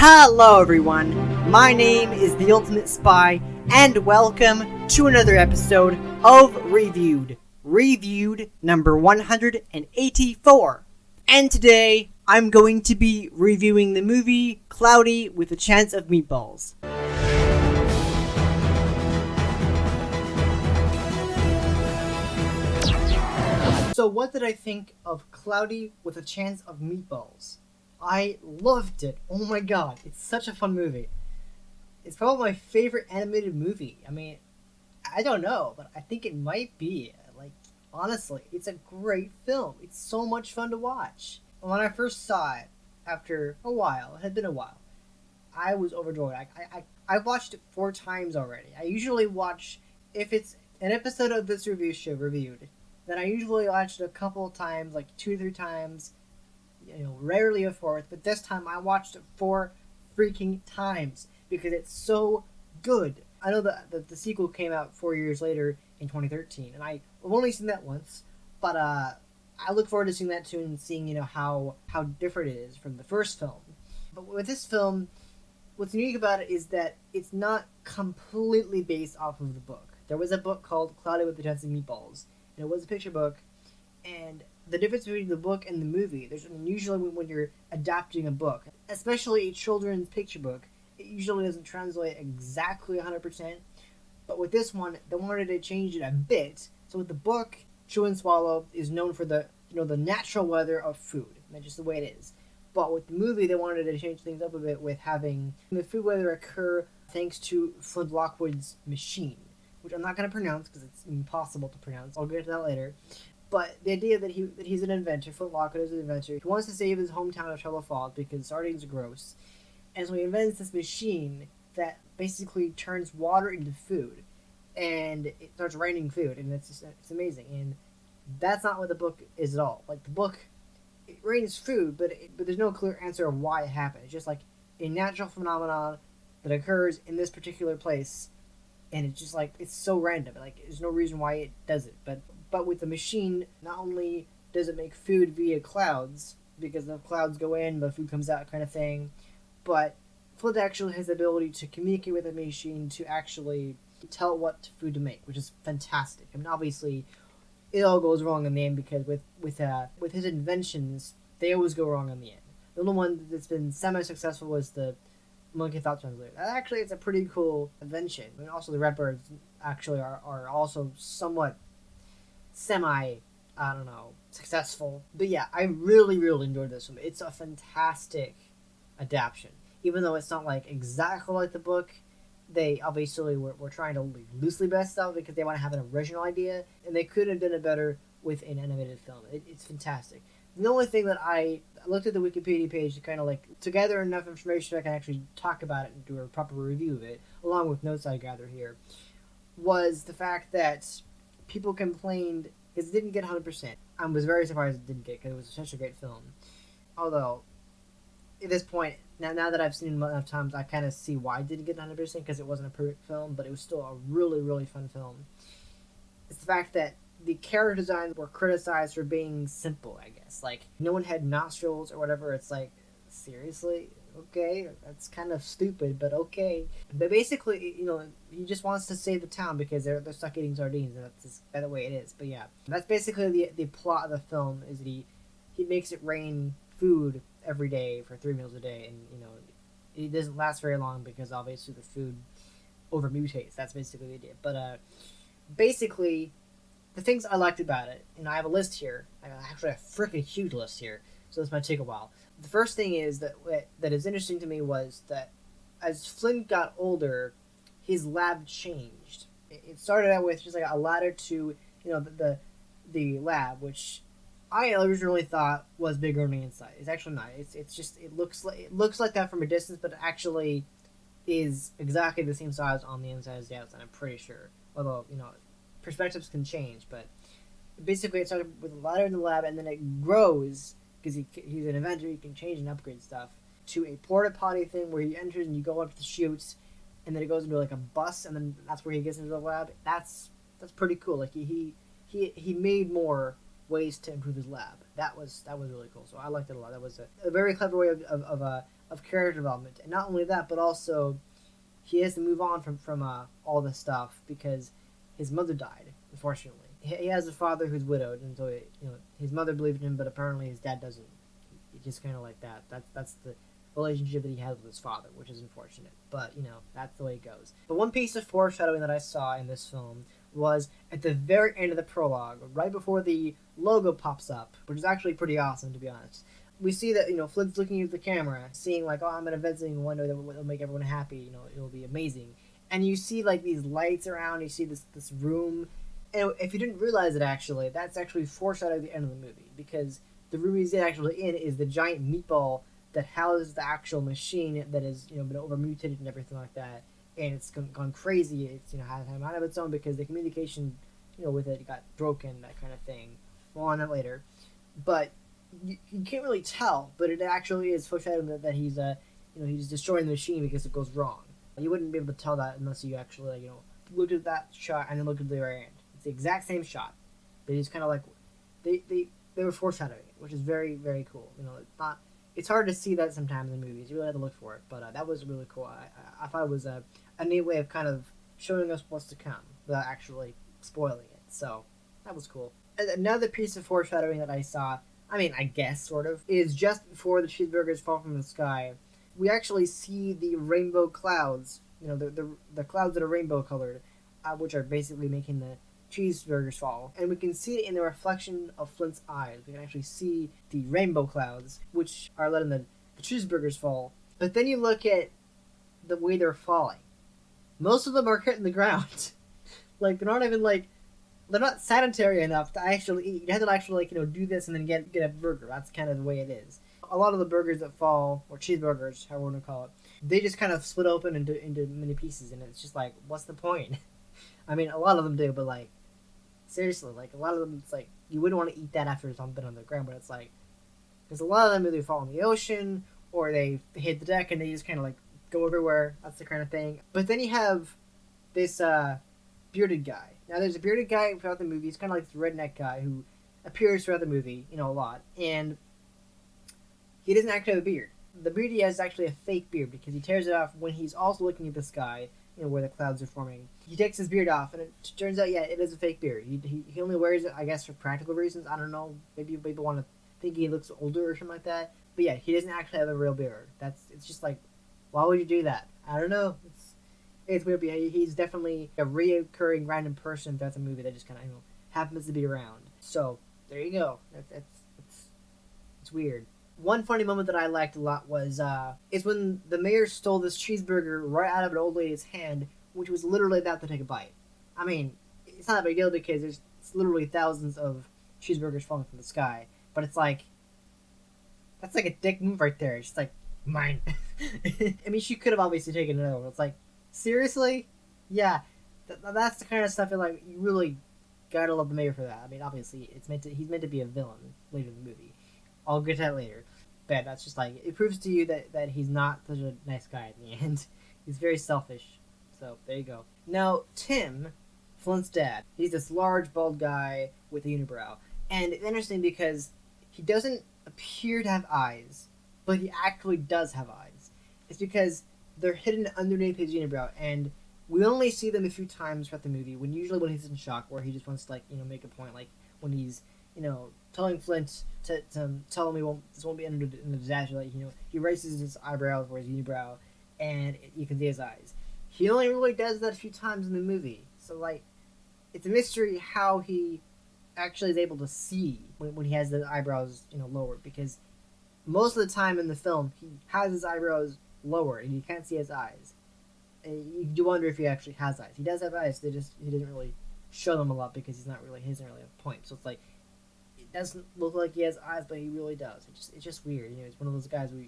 Hello everyone, my name is The Ultimate Spy, and welcome to another episode of Reviewed number 184. And today, I'm going to be reviewing the movie Cloudy with a Chance of Meatballs. So what did I think of Cloudy with a Chance of Meatballs? I loved it. Oh my god, it's such a fun movie. It's probably my favorite animated movie. I mean, I don't know, but I think it might be. Like, honestly, it's a great film. It's so much fun to watch. When I first saw it, after a while, it had been a while, I was overjoyed. I watched it 4 times already. I usually watch, if it's an episode of this review show reviewed, then I usually watch it a couple of times, like 2 or 3 times, rarely a 4th, but this time I watched it 4 freaking times because it's so good. I know that the sequel came out 4 years later in 2013, and I've only seen that once, but I look forward to seeing that too and seeing how different it is from the first film. But with this film, what's unique about it is that it's not completely based off of the book. There was a book called Cloudy with a Chance of Meatballs, and it was a picture book, and the difference between the book and the movie, usually when you're adapting a book, especially a children's picture book, it usually doesn't translate exactly 100%, but with this one, they wanted to change it a bit. So with the book, Chew and Swallow is known for the natural weather of food, that's just the way it is. But with the movie, they wanted to change things up a bit with having the food weather occur thanks to Flint Lockwood's machine, which I'm not going to pronounce because it's impossible to pronounce. I'll get to that later. But the idea that he's an inventor, Flint Lockwood is an inventor, he wants to save his hometown of Trouble Falls because sardines are gross. And so he invents this machine that basically turns water into food. And it starts raining food, and it's amazing. And that's not what the book is at all. Like, the book, it rains food, but there's no clear answer of why it happened. It's just like a natural phenomenon that occurs in this particular place. And it's just like, it's so random. Like, there's no reason why it does it. But with the machine, not only does it make food via clouds, because the clouds go in, the food comes out kind of thing, but Flint actually has the ability to communicate with the machine to actually tell what food to make, which is fantastic. I mean, obviously, it all goes wrong in the end because with his inventions, they always go wrong in the end. The only one that's been semi-successful was the Monkey Thought Translator. Actually, it's a pretty cool invention. I mean, also the Redbirds actually are also somewhat successful. But yeah, I really, really enjoyed this one. It's a fantastic adaptation. Even though it's not like exactly like the book, they obviously were trying to loosely best stuff because they want to have an original idea, and they could have done it better with an animated film. It's fantastic. The only thing that I looked at the Wikipedia page to kind of to gather enough information so I can actually talk about it and do a proper review of it, along with notes I gather here, was the fact that people complained because it didn't get 100%. I was very surprised it didn't get because it was such a great film. Although, at this point, now that I've seen it enough times, I kind of see why it didn't get 100% because it wasn't a perfect film, but it was still a really, really fun film. It's the fact that the character designs were criticized for being simple, I guess. Like, no one had nostrils or whatever. It's like, seriously? Okay, that's kind of stupid, but okay. But basically, he just wants to save the town because they're stuck eating sardines, and that's just the way it is. But yeah, that's basically the plot of the film, is that he makes it rain food every day for 3 meals a day, and it doesn't last very long because obviously the food over mutates. That's basically the idea. But basically, the things I liked about it, and I have a list here. I actually have a freaking huge list here, so this might take a while. The first thing is that is interesting to me was that as Flint got older, his lab changed. It started out with just like a ladder to the lab, which I originally thought was bigger on the inside. It's actually not. It's just it looks like that from a distance, but it actually is exactly the same size on the inside as the outside. I'm pretty sure. Although perspectives can change, but basically it started with a ladder in the lab, and then it grows. Because he's an inventor, he can change and upgrade stuff, to a porta-potty thing where he enters and you go up the chutes, and then it goes into like a bus, and then that's where he gets into the lab. That's pretty cool. Like he made more ways to improve his lab. That was really cool. So I liked it a lot. That was a very clever way of of character development. And not only that, but also he has to move on from all this stuff because his mother died, unfortunately. He has a father who's widowed, and so his mother believed in him, but apparently his dad doesn't. It's just kind of like that. That's the relationship that he has with his father, which is unfortunate. But that's the way it goes. But one piece of foreshadowing that I saw in this film was at the very end of the prologue, right before the logo pops up, which is actually pretty awesome, to be honest. We see that Flint's looking at the camera, seeing like, oh, I'm gonna invent something one day that will make everyone happy. It'll be amazing. And you see like these lights around. You see this room, and if you didn't realize it, actually, that's actually foreshadowing the end of the movie, because the room he's actually in is the giant meatball that houses the actual machine that has been over mutated and everything like that, and it's gone crazy. It's had a mind of its own because the communication with it got broken, that kind of thing. More on that later, but you can't really tell, but it actually is foreshadowing that he's he's destroying the machine because it goes wrong. You wouldn't be able to tell that unless you actually looked at that shot and then looked at the very end. It's the exact same shot. They just kind of like they were foreshadowing it, which is very, very cool. It's hard to see that sometimes in movies. You really have to look for it, but that was really cool. I thought it was a neat way of kind of showing us what's to come without actually spoiling it. So that was cool. And another piece of foreshadowing that I saw, I guess sort of, is just before the cheeseburgers fall from the sky. We actually see the rainbow clouds. The clouds that are rainbow colored, which are basically making the cheeseburgers fall, and we can see it in the reflection of Flint's eyes. We can actually see the rainbow clouds, which are letting the cheeseburgers fall. But then you look at the way they're falling. Most of them are hitting the ground. Like, they're not even they're not sanitary enough to actually eat. You have to actually do this and then get a burger. That's kind of the way it is. A lot of the burgers that fall, or cheeseburgers, however you want to call it, they just kind of split open into many pieces, and it's just like, what's the point? A lot of them do, but seriously, a lot of them, it's like, you wouldn't want to eat that after it's been on the ground, but it's like, because a lot of them either fall in the ocean, or they hit the deck and they just kind of go everywhere. That's the kind of thing. But then you have this bearded guy. Now, there's a bearded guy throughout the movie. He's kind of like this redneck guy who appears throughout the movie, a lot, and he doesn't actually have a beard. The beard he has is actually a fake beard, because he tears it off when he's also looking at the sky, where the clouds are forming. He takes his beard off, and it turns out, yeah, it is a fake beard. He only wears it, I guess, for practical reasons. I don't know. Maybe people want to think he looks older or something like that. But yeah, he doesn't actually have a real beard. It's just like, why would you do that? I don't know. It's weird. But he's definitely a reoccurring random person throughout the movie that just kind of happens to be around. So there you go. It's weird. One funny moment that I liked a lot was is when the mayor stole this cheeseburger right out of an old lady's hand, which was literally about to take a bite. It's not a big deal because it's literally thousands of cheeseburgers falling from the sky, but it's like, that's like a dick move right there. It's just like, mine. She could have obviously taken another one. It's like, seriously? Yeah, that's the kind of stuff that you really gotta love the mayor for that. Obviously he's meant to be a villain later in the movie. I'll get to that later. But that's just it proves to you that he's not such a nice guy at the end. He's very selfish. So there you go. Now, Tim, Flint's dad, he's this large bald guy with a unibrow. And it's interesting because he doesn't appear to have eyes, but he actually does have eyes. It's because they're hidden underneath his unibrow, and we only see them a few times throughout the movie, usually when he's in shock, where he just wants to make a point, when he's telling Flint to tell him this won't be under a disaster. He raises his eyebrows or his unibrow, and you can see his eyes. He only really does that a few times in the movie, so it's a mystery how he actually is able to see when he has the eyebrows lowered, because most of the time in the film he has his eyebrows lowered and you can't see his eyes. And you do wonder if he actually has eyes. He does have eyes. He doesn't really show them a lot because he doesn't really have a point. So it's it doesn't look like he has eyes, but he really does. It's just weird. He's one of those guys where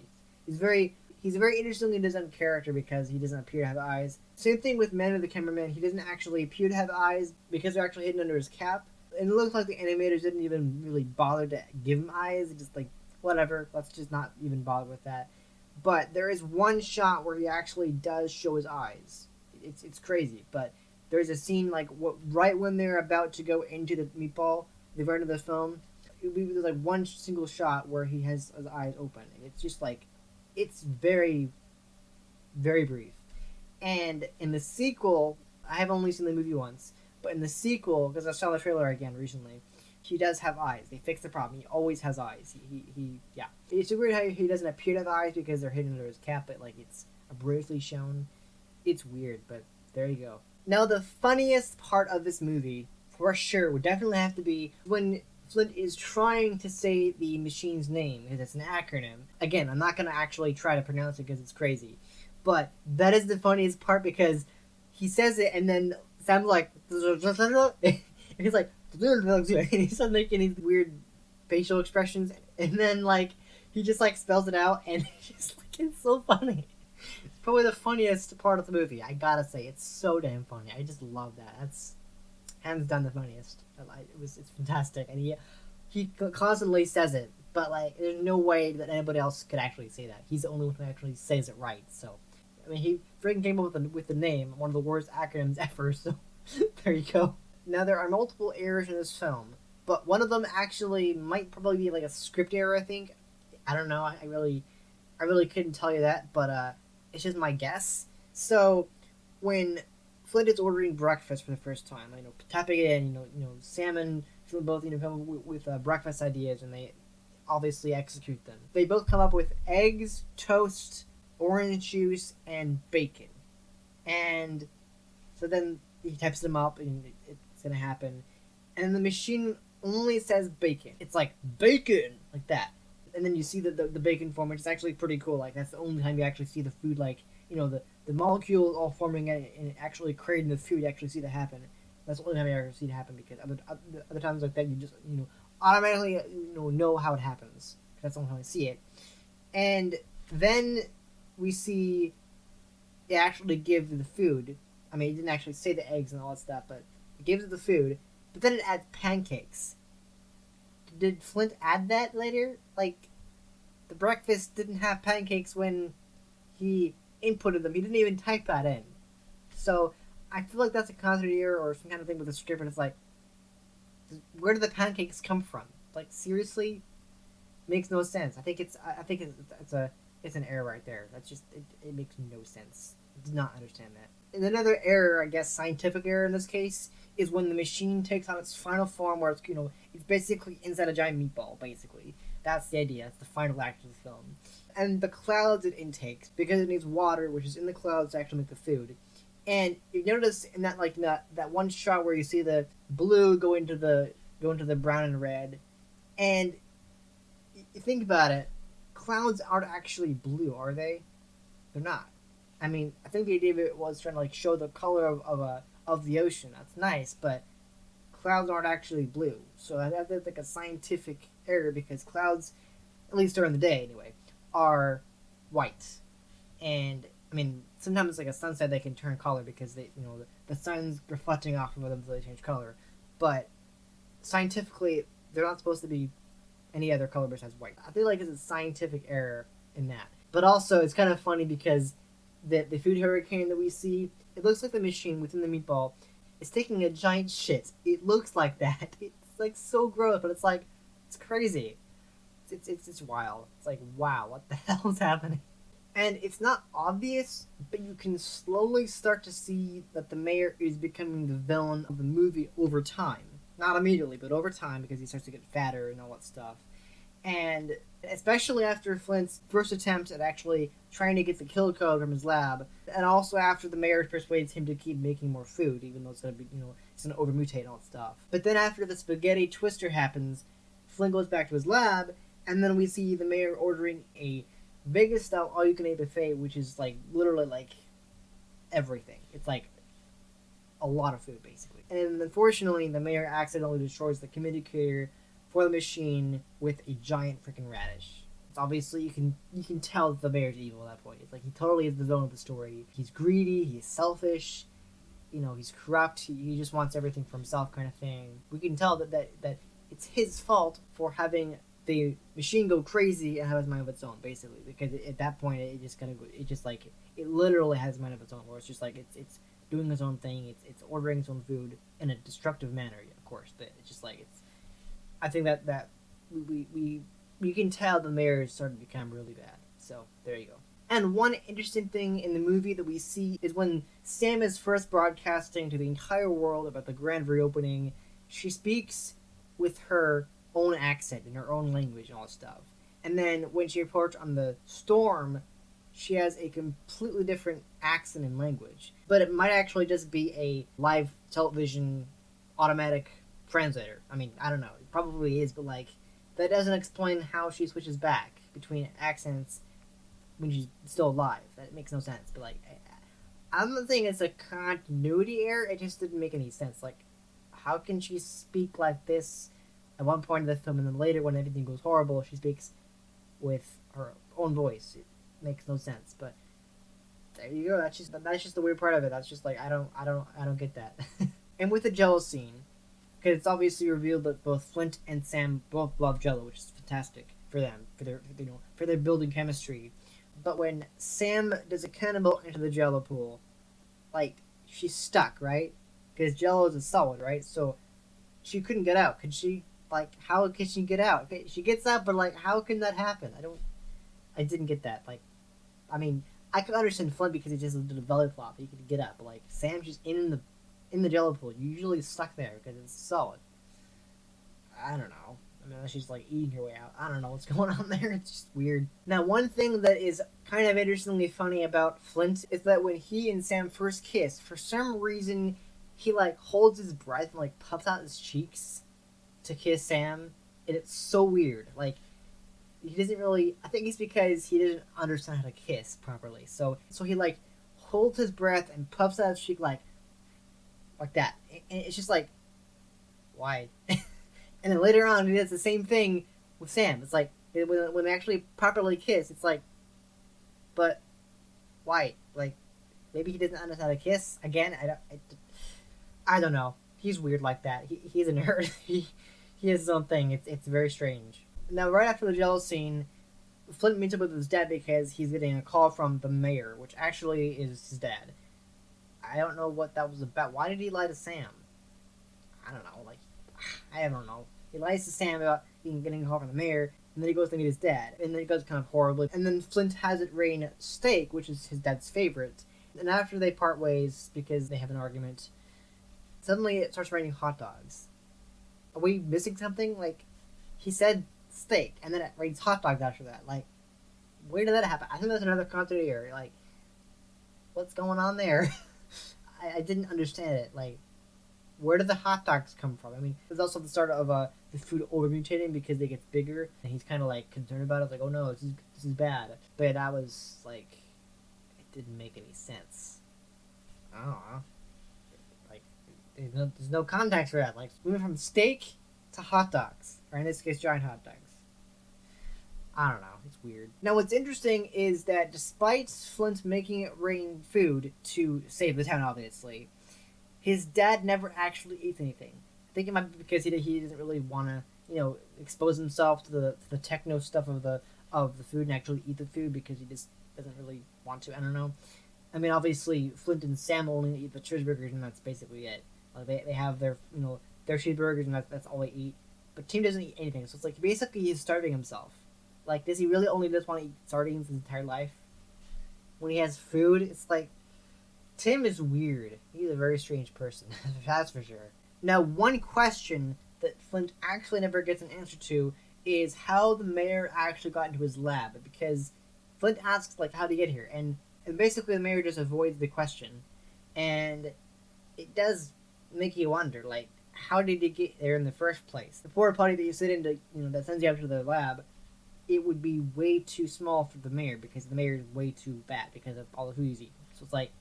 he's a very interestingly designed character because he doesn't appear to have eyes. Same thing with Manny the cameraman. He doesn't actually appear to have eyes because they're actually hidden under his cap. And it looks like the animators didn't even really bother to give him eyes. It's just whatever, let's just not even bother with that. But there is one shot where he actually does show his eyes. It's crazy, but there's a scene right when they're about to go into the meatball, the very end of the film, there's one single shot where he has his eyes open, and it's just It's very, very brief. And in the sequel, I have only seen the movie once, but in the sequel, because I saw the trailer again recently, he does have eyes. They fixed the problem. He always has eyes. Yeah. It's weird how he doesn't appear to have eyes because they're hidden under his cap, but like it's briefly shown. It's weird, but there you go. Now, the funniest part of this movie, for sure, would definitely have to be when Flint is trying to say the machine's name, because it's an acronym. Again, I'm not going to actually try to pronounce it because it's crazy. But that is the funniest part because he says it and then sounds like... and he's like... and he starts making these weird facial expressions. And then, like, he just, like, spells it out and it's so funny. It's probably the funniest part of the movie. I gotta say, it's so damn funny. I just love that. That's hands down the funniest. It's fantastic, and he constantly says it, but like there's no way that anybody else could actually say that. He's the only one who actually says it right. So, I mean, he freaking came up with the name, one of the worst acronyms ever. So, there you go. Now there are multiple errors in this film, but one of them actually might probably be like a script error. I think. I don't know. I really couldn't tell you that, but it's just my guess. So, when Flint is ordering breakfast for the first time, tapping it in, salmon, both, come with breakfast ideas, and they obviously execute them. They both come up with eggs, toast, orange juice, and bacon. And so then he types them up, and it's gonna happen. And the machine only says bacon. It's like, bacon! Like that. And then you see the bacon form, which is actually pretty cool. Like, that's the only time you actually see the food, like, the molecules all forming and actually creating the food. You actually see that happen. That's the only time you ever see it happen, because other times like that, you just, automatically, know how it happens. That's the only time I see it. And then we see it actually give the food. I mean, it didn't actually say the eggs and all that stuff, but it gives it the food. But then it adds pancakes. Did Flint add that later? Like, the breakfast didn't have pancakes when he inputted them. He didn't even type that in. So, I feel like that's a continuity error or some kind of thing with the script, and it's like, where do the pancakes come from? Like, seriously? Makes no sense. I think it's an error right there. That's just, it makes no sense. I did not understand that. And another error, I guess, scientific error in this case, is when the machine takes on its final form, where it's, it's basically inside a giant meatball, basically. That's the idea. That's the final act of the film. And the clouds it intakes, because it needs water, which is in the clouds to actually make the food. And you notice in that, like, that one shot where you see the blue go into the brown and red, and you think about it, clouds aren't actually blue, are they? They're not. I mean, I think the idea of it was trying to, like, show the color of the ocean. That's nice, but clouds aren't actually blue. So that's like a scientific error, because clouds, at least during the day anyway, are white. And I mean, sometimes like a sunset they can turn color because they, the sun's reflecting off of them, so they change color. But scientifically, they're not supposed to be any other color besides white. I feel like it's a scientific error in that. But also, it's kind of funny because the food hurricane that we see, it looks like the machine within the meatball is taking a giant shit. It looks like that. It's like so gross, but it's like, it's crazy. It's wild. It's like, wow, what the hell is happening? And it's not obvious, but you can slowly start to see that the mayor is becoming the villain of the movie over time. Not immediately, but over time, because he starts to get fatter and all that stuff. And especially after Flint's first attempt at actually trying to get the kill code from his lab, and also after the mayor persuades him to keep making more food, even though it's going to be, it's going to overmutate and all that stuff. But then after the spaghetti twister happens, Flint goes back to his lab, and then we see the mayor ordering a Vegas-style all-you-can-eat buffet, which is, like, literally, like, everything. It's, like, a lot of food, basically. And unfortunately, the mayor accidentally destroys the communicator for the machine with a giant freaking radish. It's obviously, you can tell that the mayor's evil at that point. It's like, he totally is the villain of the story. He's greedy, he's selfish, he's corrupt, he just wants everything for himself kind of thing. We can tell that it's his fault for having the machine go crazy and have his mind of its own, basically, because at that point it literally has a mind of its own, where it's just like it's doing its own thing, it's ordering its own food in a destructive manner, of course, but it's just like I think that we can tell the mayor is starting to become really bad. So there you go. And one interesting thing in the movie that we see is when Sam is first broadcasting to the entire world about the grand reopening, she speaks with her own accent in her own language and all that stuff. And then when she reports on the storm, she has a completely different accent and language. But it might actually just be a live television automatic translator. I mean, I don't know. It probably is, but like, that doesn't explain how she switches back between accents when she's still alive. That makes no sense. But like, I'm not saying it's a continuity error. It just didn't make any sense. Like, how can she speak like this at one point in the film, and then later when everything goes horrible, she speaks with her own voice? It makes no sense. But there you go. That's just the weird part of it. That's just like I don't get that. And with the Jello scene, because it's obviously revealed that both Flint and Sam both love Jello, which is fantastic for them, for their building chemistry. But when Sam does a cannonball into the Jello pool, like, she's stuck, right? Because Jello is a solid, right? So she couldn't get out. Could she? Like, how can she get out? Okay, she gets out, but like, how can that happen? I didn't get that. Like, I mean, I could understand Flint because he just did a belly flop. He could get up, but like, Sam's just in the Jello pool. You're usually stuck there because it's solid. I don't know. I mean, she's like eating her way out. I don't know what's going on there. It's just weird. Now, one thing that is kind of interestingly funny about Flint is that when he and Sam first kiss, for some reason, he like holds his breath and like puffs out his cheeks to kiss Sam, and it's so weird. Like, he doesn't really. I think it's because he didn't understand how to kiss properly. So he like holds his breath and puffs out his cheek like that, and it's just like, why? And then later on, he does the same thing with Sam. It's like, when they actually properly kiss, it's like, but why? Like, maybe he doesn't understand how to kiss. Again, I don't know. He's weird like that. He's a nerd. he has his own thing. It's very strange. Now, right after the Jello scene, Flint meets up with his dad because he's getting a call from the mayor, which actually is his dad. I don't know what that was about. Why did he lie to Sam? I don't know. Like, I don't know. He lies to Sam about getting a call from the mayor, and then he goes to meet his dad, and then it goes kind of horribly. And then Flint has it rain steak, which is his dad's favorite. And after they part ways because they have an argument, suddenly it starts raining hot dogs. Are we missing something? Like, he said steak, and then it rains hot dogs after that. Like, where did that happen? I think that's another continuity error. Like, what's going on there? I didn't understand it. Like, where did the hot dogs come from? I mean, there's also the start of the food over-mutating because they get bigger, and he's kind of like concerned about it. It's like, oh no, this is bad. But that was like, it didn't make any sense. I don't know. Like, there's no context for that. Like, moving from steak to hot dogs, or in this case, giant hot dogs. I don't know. It's weird. Now, what's interesting is that despite Flint making it rain food to save the town, obviously, his dad never actually eats anything. I think it might be because he doesn't really want to, expose himself to the techno stuff of the food and actually eat the food because he just doesn't really want to. I don't know. I mean, obviously, Flint and Sam only eat the cheeseburgers, and that's basically it. Like, they have their cheeseburgers, and that's all they eat. But Tim doesn't eat anything, so it's like basically he's starving himself. Like, does he really only just want to eat sardines his entire life? When he has food, it's like, Tim is weird. He's a very strange person, that's for sure. Now, one question that Flint actually never gets an answer to is how the mayor actually got into his lab, because Flint asks, like, how did he get here? And basically the mayor just avoids the question. And it does make you wonder, like, how did he get there in the first place? The porta potty that you sit in that sends you out to the lab, it would be way too small for the mayor because the mayor is way too bad because of all the food he's eating. So it's like,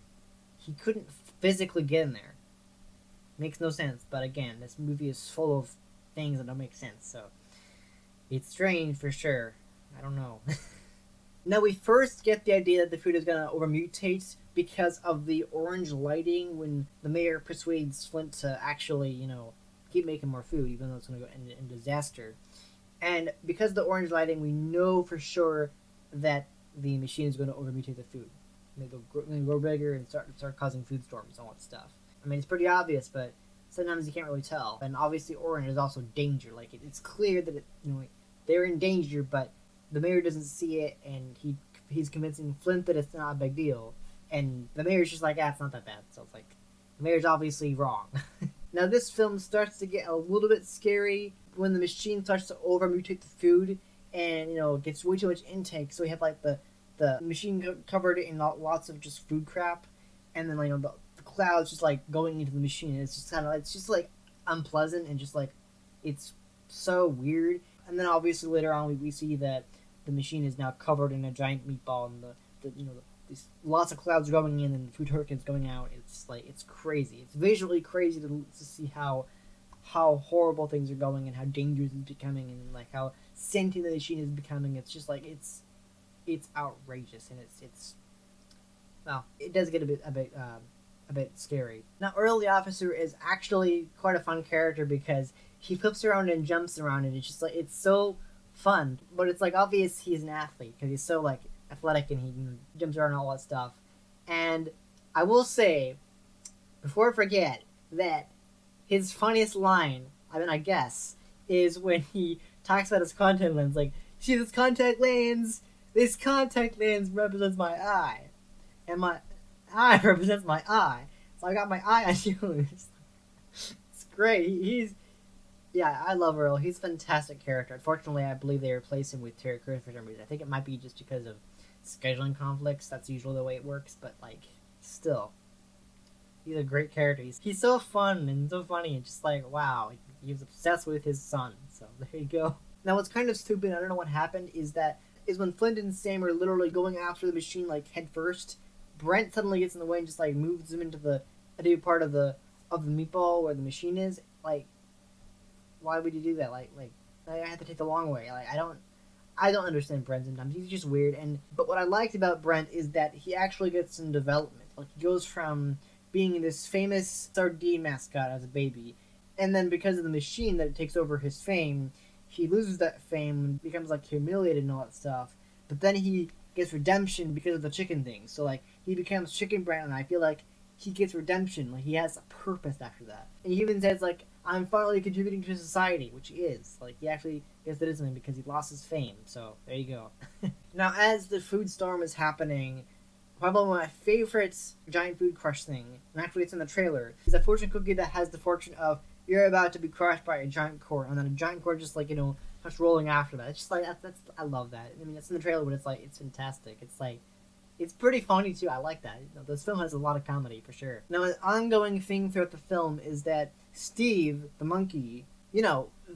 he couldn't physically get in there. Makes no sense, but again, this movie is full of things that don't make sense, so it's strange for sure. I don't know. Now, we first get the idea that the food is going to overmutate because of the orange lighting when the mayor persuades Flint to actually, keep making more food, even though it's going to go in disaster. And because of the orange lighting, we know for sure that the machine is going to overmutate the food. They grow bigger and start causing food storms and all that stuff. I mean, it's pretty obvious, but sometimes you can't really tell. And obviously, orange is also danger. Like, it's clear that they're in danger, but the mayor doesn't see it, and he he's convincing Flint that it's not a big deal, and the mayor's just like, it's not that bad. So it's like, the mayor's obviously wrong. Now this film starts to get a little bit scary when the machine starts to over mutate the food, and gets way too much intake. So we have like the machine covered in lots of just food crap, and then the clouds just like going into the machine. It's just it's just like unpleasant and just like it's so weird. And then obviously later on we see that the machine is now covered in a giant meatball, and these lots of clouds going in and food hurricanes going out. It's like it's crazy. It's visually crazy to see how horrible things are going and how dangerous it's becoming, and like how sentient the machine is becoming. It's just like it's outrageous, and it's well, it does get a bit scary. Now Earl the officer is actually quite a fun character because he flips around and jumps around, and it's just like it's so fun. But it's like obvious he's an athlete because he's so like athletic and he jumps around and all that stuff. And I will say, before I forget, that his funniest line, I guess, is when he talks about his contact lens. Like, see this contact lens? This contact lens represents my eye, and my eye represents my eye. So I got my eye on you. It's great. Yeah, I love Earl. He's a fantastic character. Unfortunately, I believe they replaced him with Terry Crews for some reason. I think it might be just because of scheduling conflicts. That's usually the way it works, but like, still, he's a great character. He's so fun and so funny, and just like, wow, he was obsessed with his son. So there you go. Now, what's kind of stupid, I don't know what happened, is when Flint and Sam are literally going after the machine like head first, Brent suddenly gets in the way and just like moves him into the part of the meatball where the machine is. Like, why would you do that? Like I have to take the long way. Like, I don't understand Brent sometimes. He's just weird. But what I liked about Brent is that he actually gets some development. Like, he goes from being this famous sardine mascot as a baby, and then because of the machine that it takes over his fame, he loses that fame and becomes like humiliated and all that stuff. But then he gets redemption because of the chicken thing. So like, he becomes Chicken Brent, and I feel like he gets redemption. Like, he has a purpose after that. And he even says like, I'm finally contributing to society, which he is. Like, he actually gets it something because he lost his fame. So there you go. Now, as the food storm is happening, probably one of my favorite giant food crush thing, and actually it's in the trailer, is a fortune cookie that has the fortune of you're about to be crushed by a giant cord, and then a giant cord just like starts rolling after that. It's just like that's I love that. I mean, it's in the trailer, but it's like it's fantastic. It's like it's pretty funny too. I like that. This film has a lot of comedy for sure. Now, an ongoing thing throughout the film is that Steve, the monkey,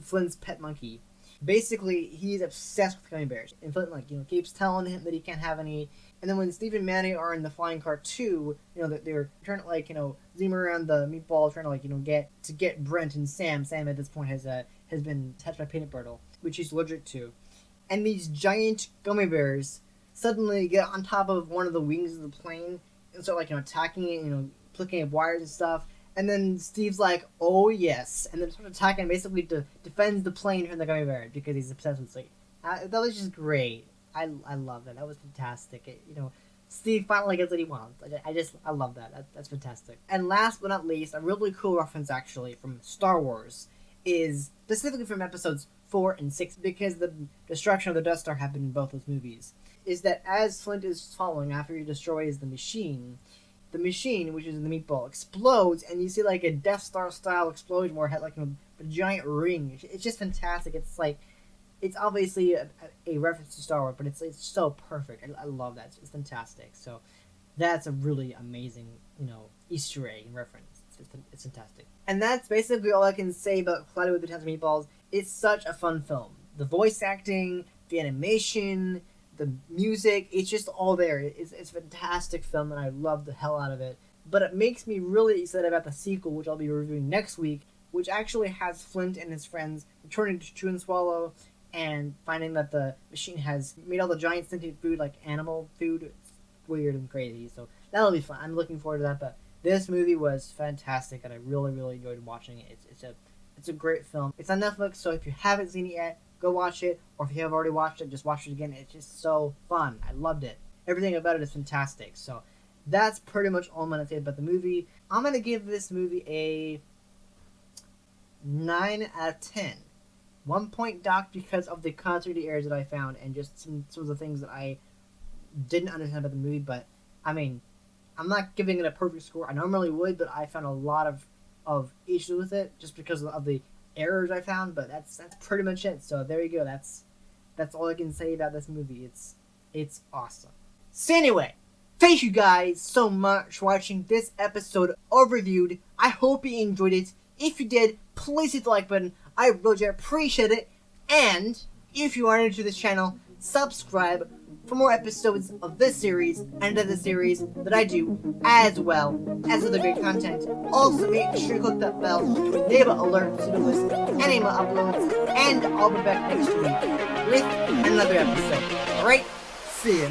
Flint's pet monkey, basically he's obsessed with gummy bears, and Flint keeps telling him that he can't have any. And then when Steve and Manny are in the flying car too, they're trying to zoom around the meatball, trying to get Brent and Sam. Sam at this point has been touched by peanut brittle, which he's allergic to, and these giant gummy bears suddenly get on top of one of the wings of the plane and start attacking it, flicking up wires and stuff. And then Steve's like, "Oh yes," and then starts attacking and basically defends the plane from the gummy bear because he's obsessed with it. That was just great. I love that. That was fantastic. Steve finally gets what he wants. I love that. That's fantastic. And last but not least, a really cool reference actually from Star Wars is specifically from episodes 4 and 6, because the destruction of the Death Star happened in both those movies. Is that as Flint is following after he destroys the machine, which is the meatball, explodes, and you see like a Death Star style explosion where it had a giant ring. It's just fantastic. It's like, it's obviously a reference to Star Wars, but it's so perfect. I love that. It's fantastic. So that's a really amazing, Easter egg and reference. It's fantastic. And that's basically all I can say about Cloudy with the Chance of Meatballs. It's such a fun film. The voice acting, the animation, the music, it's just all there. It's a fantastic film, and I love the hell out of it. But it makes me really excited about the sequel, which I'll be reviewing next week, which actually has Flint and his friends returning to Chew and Swallow and finding that the machine has made all the giant sentient food like animal food. It's weird and crazy, so that'll be fun. I'm looking forward to that. But this movie was fantastic, and I really, really enjoyed watching it. It's a great film. It's on Netflix, so if you haven't seen it yet, go watch it. Or if you have already watched it, just watch it again. It's just so fun. I loved it. Everything about it is fantastic. So that's pretty much all I'm going to say about the movie. I'm going to give this movie a 9 out of 10. 1 point docked because of the continuity errors that I found, and just some of the things that I didn't understand about the movie, but I mean, I'm not giving it a perfect score. I normally would, but I found a lot of issues with it just because of the errors I found. But that's pretty much it. So there you go. That's all I can say about this movie. It's awesome. So anyway, thank you guys so much for watching this episode of Reviewed. I hope you enjoyed it. If you did, please hit the like button. I really appreciate it. And if you are new to this channel, subscribe for more episodes of this series and other series that I do, as well as other great content. Also, make sure you click that bell to enable alerts to the list any more uploads, and I'll be back next week with another episode. Alright, see ya.